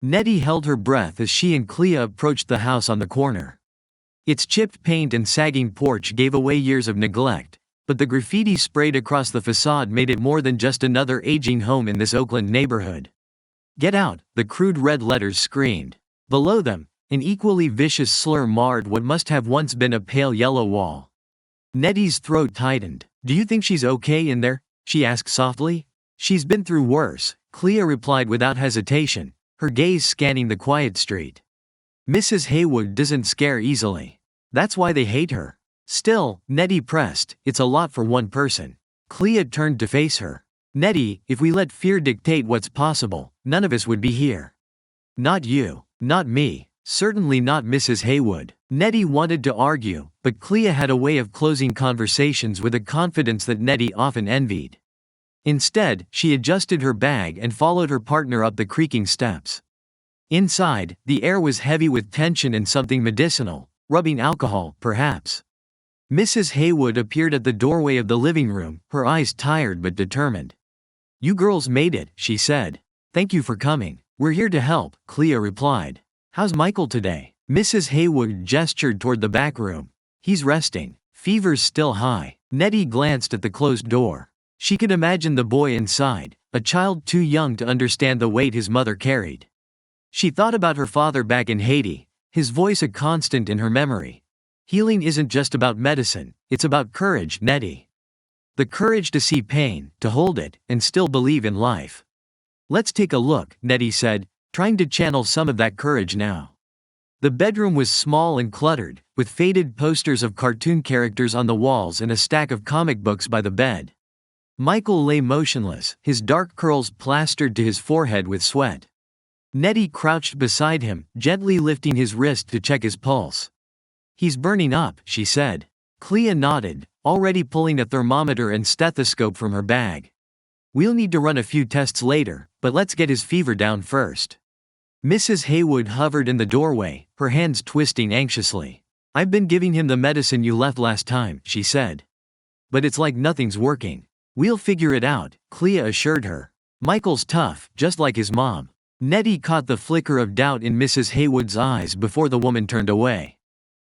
Nettie held her breath as she and Clea approached the house on the corner. Its chipped paint and sagging porch gave away years of neglect, but the graffiti sprayed across the facade made it more than just another aging home in this Oakland neighborhood. "Get out," the crude red letters screamed. Below them, an equally vicious slur marred what must have once been a pale yellow wall. Nettie's throat tightened. "Do you think she's okay in there?" she asked softly. "She's been through worse," Clea replied without hesitation, her gaze scanning the quiet street. "Mrs. Haywood doesn't scare easily. That's why they hate her." "Still," Nettie pressed, "it's a lot for one person." Clea turned to face her. "Nettie, if we let fear dictate what's possible, none of us would be here. Not you. Not me. Certainly not Mrs. Haywood." Nettie wanted to argue, but Clea had a way of closing conversations with a confidence that Nettie often envied. Instead, she adjusted her bag and followed her partner up the creaking steps. Inside, the air was heavy with tension and something medicinal, rubbing alcohol, perhaps. Mrs. Haywood appeared at the doorway of the living room, her eyes tired but determined. "You girls made it," she said. "Thank you for coming." "We're here to help," Clea replied. "How's Michael today?" Mrs. Haywood gestured toward the back room. "He's resting. Fever's still high." Nettie glanced at the closed door. She could imagine the boy inside, a child too young to understand the weight his mother carried. She thought about her father back in Haiti, his voice a constant in her memory. "Healing isn't just about medicine, it's about courage, Nettie. The courage to see pain, to hold it, and still believe in life." "Let's take a look," Nettie said, trying to channel some of that courage now. The bedroom was small and cluttered, with faded posters of cartoon characters on the walls and a stack of comic books by the bed. Michael lay motionless, his dark curls plastered to his forehead with sweat. Nettie crouched beside him, gently lifting his wrist to check his pulse. "He's burning up," she said. Clea nodded, already pulling a thermometer and stethoscope from her bag. "We'll need to run a few tests later, but let's get his fever down first." Mrs. Haywood hovered in the doorway, her hands twisting anxiously. "I've been giving him the medicine you left last time," she said. "But it's like nothing's working." "We'll figure it out," Clea assured her. "Michael's tough, just like his mom." Nettie caught the flicker of doubt in Mrs. Haywood's eyes before the woman turned away.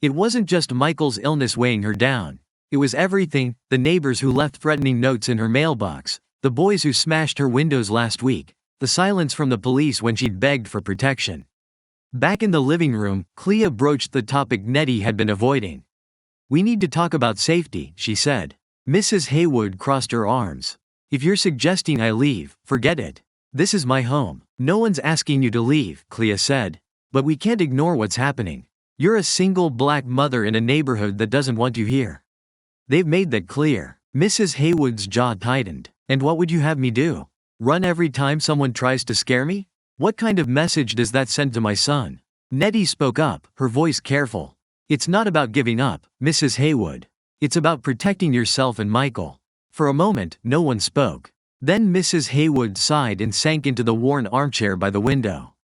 It wasn't just Michael's illness weighing her down. It was everything: the neighbors who left threatening notes in her mailbox, the boys who smashed her windows last week, the silence from the police when she'd begged for protection. Back in the living room, Clea broached the topic Nettie had been avoiding. "We need to talk about safety," she said. Mrs. Haywood crossed her arms. "If you're suggesting I leave, forget it. This is my home." "No one's asking you to leave," Clea said. "But we can't ignore what's happening. You're a single black mother in a neighborhood that doesn't want you here. They've made that clear." Mrs. Haywood's jaw tightened. "And what would you have me do? Run every time someone tries to scare me? What kind of message does that send to my son?" Nettie spoke up, her voice careful. "It's not about giving up, Mrs. Haywood. It's about protecting yourself and Michael." For a moment, no one spoke. Then Mrs. Haywood sighed and sank into the worn armchair by the window.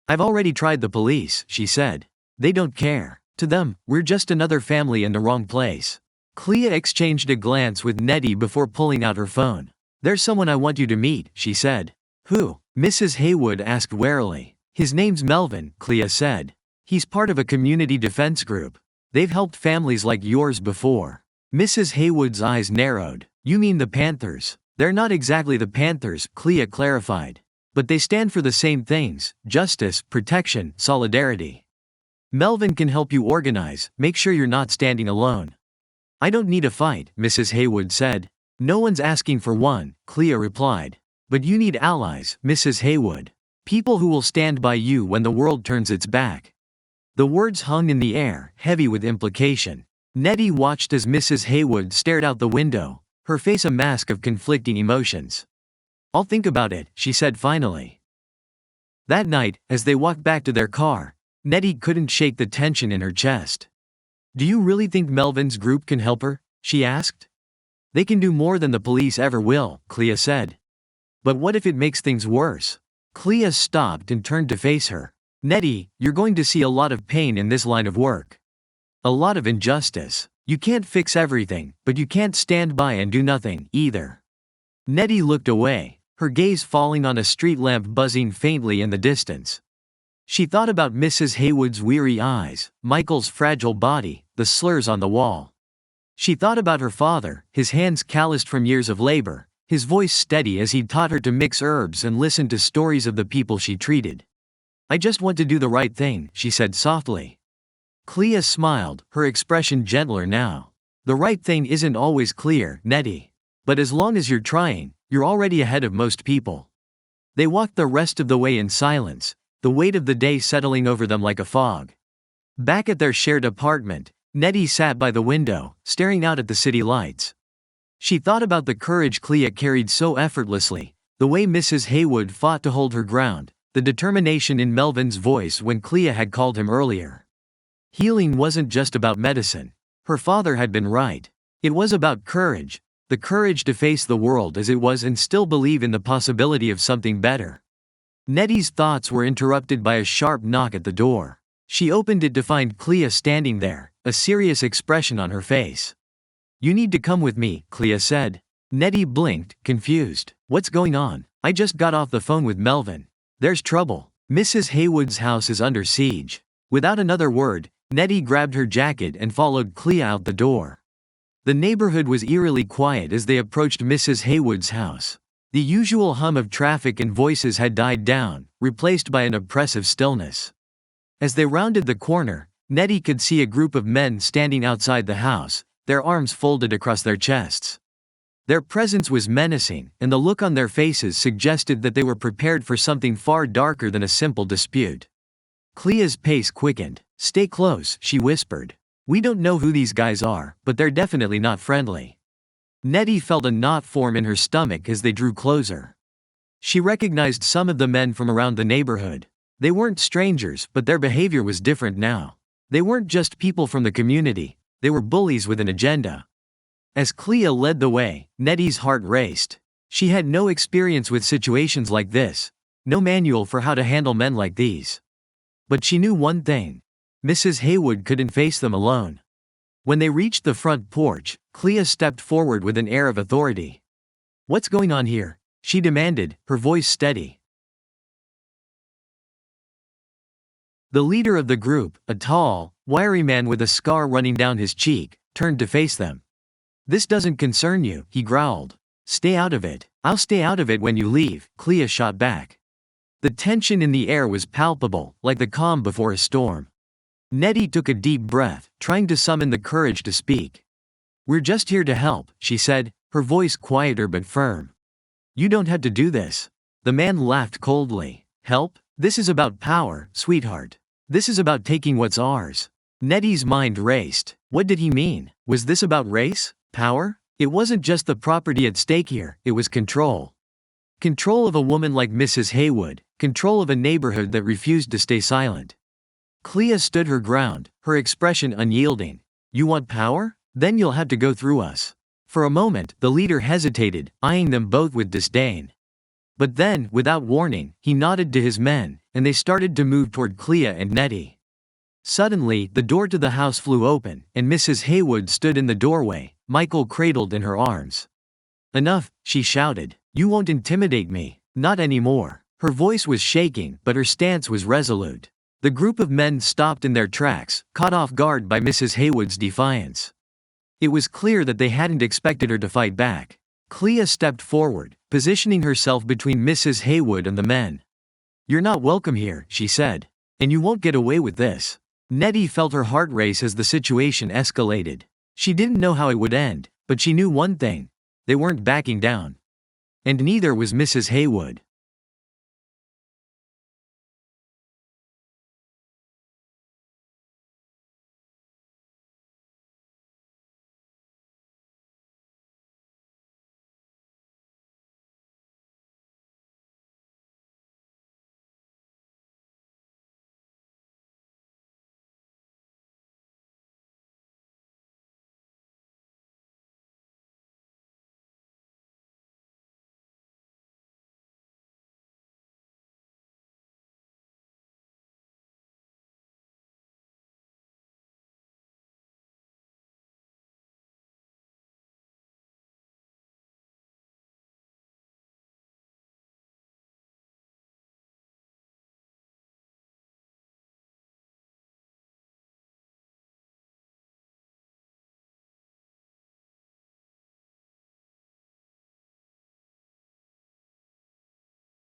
"I've already tried the police," she said. "They don't care. To them, we're just another family in the wrong place." Clea exchanged a glance with Nettie before pulling out her phone. "There's someone I want you to meet," she said. "Who?" Mrs. Haywood asked warily. "His name's Melvin," Clea said. "He's part of a community defense group. They've helped families like yours before." Mrs. Haywood's eyes narrowed. "You mean the Panthers?" "They're not exactly the Panthers," Clea clarified. "But they stand for the same things: justice, protection, solidarity. Melvin can help you organize, make sure you're not standing alone." "I don't need a fight," Mrs. Haywood said. "No one's asking for one," Clea replied. "But you need allies, Mrs. Haywood. People who will stand by you when the world turns its back." The words hung in the air, heavy with implication. Nettie watched as Mrs. Haywood stared out the window, her face a mask of conflicting emotions. "I'll think about it," she said finally. That night, as they walked back to their car, Nettie couldn't shake the tension in her chest. "Do you really think Melvin's group can help her?" she asked. "They can do more than the police ever will," Clea said. "But what if it makes things worse?" Clea stopped and turned to face her. "Nettie, you're going to see a lot of pain in this line of work. A lot of injustice. You can't fix everything, but you can't stand by and do nothing, either." Nettie looked away, her gaze falling on a street lamp buzzing faintly in the distance. She thought about Mrs. Haywood's weary eyes, Michael's fragile body, the slurs on the wall. She thought about her father, his hands calloused from years of labor, his voice steady as he'd taught her to mix herbs and listen to stories of the people she treated. "I just want to do the right thing," she said softly. Clea smiled, her expression gentler now. "The right thing isn't always clear, Nettie. But as long as you're trying, you're already ahead of most people." They walked the rest of the way in silence, the weight of the day settling over them like a fog. Back at their shared apartment, Nettie sat by the window, staring out at the city lights. She thought about the courage Clea carried so effortlessly, the way Mrs. Haywood fought to hold her ground, the determination in Melvin's voice when Clea had called him earlier. Healing wasn't just about medicine. Her father had been right. It was about courage, the courage to face the world as it was and still believe in the possibility of something better. Nettie's thoughts were interrupted by a sharp knock at the door. She opened it to find Clea standing there, a serious expression on her face. "You need to come with me," Clea said. Nettie blinked, confused. "What's going on?" "I just got off the phone with Melvin. There's trouble. Mrs. Haywood's house is under siege." Without another word, Nettie grabbed her jacket and followed Clea out the door. The neighborhood was eerily quiet as they approached Mrs. Haywood's house. The usual hum of traffic and voices had died down, replaced by an oppressive stillness. As they rounded the corner, Nettie could see a group of men standing outside the house, their arms folded across their chests. Their presence was menacing, and the look on their faces suggested that they were prepared for something far darker than a simple dispute. Clea's pace quickened. "Stay close," she whispered. "We don't know who these guys are, but they're definitely not friendly." Nettie felt a knot form in her stomach as they drew closer. She recognized some of the men from around the neighborhood. They weren't strangers, but their behavior was different now. They weren't just people from the community, they were bullies with an agenda. As Clea led the way, Nettie's heart raced. She had no experience with situations like this, no manual for how to handle men like these. But she knew one thing: Mrs. Haywood couldn't face them alone. When they reached the front porch, Clea stepped forward with an air of authority. "What's going on here?" she demanded, her voice steady. The leader of the group, a tall, wiry man with a scar running down his cheek, turned to face them. "This doesn't concern you," he growled. "Stay out of it." "I'll stay out of it when you leave," Clea shot back. The tension in the air was palpable, like the calm before a storm. Nettie took a deep breath, trying to summon the courage to speak. "We're just here to help," she said, her voice quieter but firm. "You don't have to do this." The man laughed coldly. "Help? This is about power, sweetheart. This is about taking what's ours." Nettie's mind raced. What did he mean? Was this about race? Power? It wasn't just the property at stake here, it was control. Control of a woman like Mrs. Haywood, control of a neighborhood that refused to stay silent. Clea stood her ground, her expression unyielding. "You want power? Then you'll have to go through us." For a moment, the leader hesitated, eyeing them both with disdain. But then, without warning, he nodded to his men, and they started to move toward Clea and Nettie. Suddenly, the door to the house flew open, and Mrs. Haywood stood in the doorway, Michael cradled in her arms. "Enough," she shouted. "You won't intimidate me. Not anymore." Her voice was shaking, but her stance was resolute. The group of men stopped in their tracks, caught off guard by Mrs. Haywood's defiance. It was clear that they hadn't expected her to fight back. Clea stepped forward, positioning herself between Mrs. Haywood and the men. "You're not welcome here," she said. "And you won't get away with this." Nettie felt her heart race as the situation escalated. She didn't know how it would end, but she knew one thing: they weren't backing down. And neither was Mrs. Haywood.